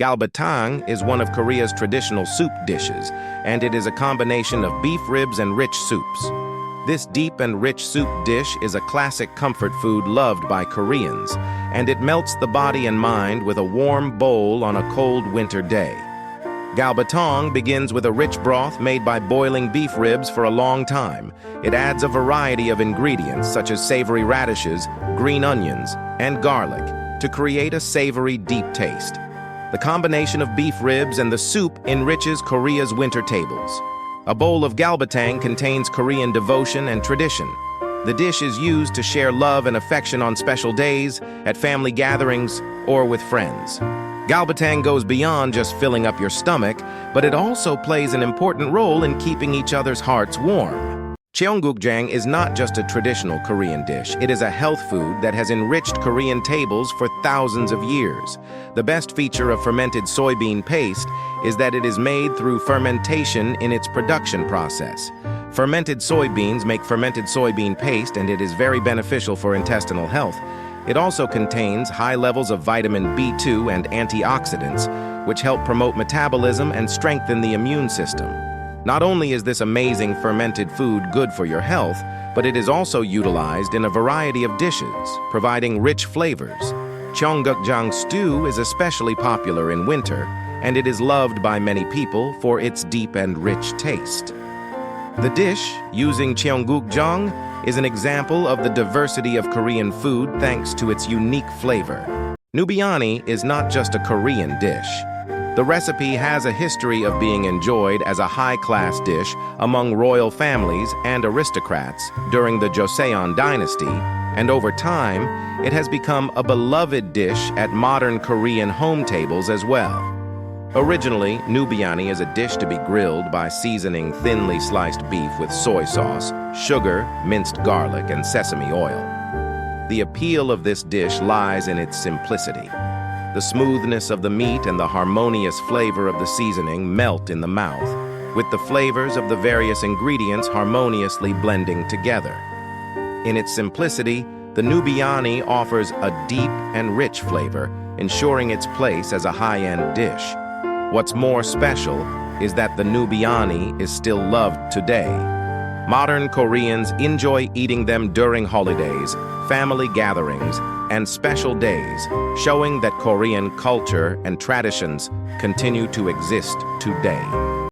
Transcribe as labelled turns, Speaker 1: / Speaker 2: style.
Speaker 1: Galbatang is one of Korea's traditional soup dishes, and it is a combination of beef ribs and rich soups. This deep and rich soup dish is a classic comfort food loved by Koreans, and it melts the body and mind with a warm bowl on a cold winter day. Galbatang begins with a rich broth made by boiling beef ribs for a long time. It adds a variety of ingredients such as savory radishes, green onions, and garlic to create a savory, deep taste. The combination of beef ribs and the soup enriches Korea's winter tables. A bowl of galbatang contains Korean devotion and tradition. The dish is used to share love and affection on special days, at family gatherings, or with friends. Galbatang goes beyond just filling up your stomach, but it also plays an important role in keeping each other's hearts warm. Cheonggukjang is not just a traditional Korean dish. It is a health food that has enriched Korean tables for thousands of years. The best feature of fermented soybean paste is that it is made through fermentation in its production process. Fermented soybeans make fermented soybean paste, and it is very beneficial for intestinal health. It also contains high levels of vitamin B2 and antioxidants, which help promote metabolism and strengthen the immune system. Not only is this amazing fermented food good for your health, but it is also utilized in a variety of dishes, providing rich flavors. Cheonggukjang stew is especially popular in winter, and it is loved by many people for its deep and rich taste. The dish, using cheonggukjang, is an example of the diversity of Korean food thanks to its unique flavor. Nubiani is not just a Korean dish. The recipe has a history of being enjoyed as a high-class dish among royal families and aristocrats during the Joseon dynasty, and over time, it has become a beloved dish at modern Korean home tables as well. Originally, nubiani is a dish to be grilled by seasoning thinly sliced beef with soy sauce, sugar, minced garlic, and sesame oil. The appeal of this dish lies in its simplicity. The smoothness of the meat and the harmonious flavor of the seasoning melt in the mouth, with the flavors of the various ingredients harmoniously blending together. In its simplicity, the nubiani offers a deep and rich flavor, ensuring its place as a high-end dish. What's more special is that the nubiani is still loved today. Modern Koreans enjoy eating them during holidays, family gatherings, and special days, showing that Korean culture and traditions continue to exist today.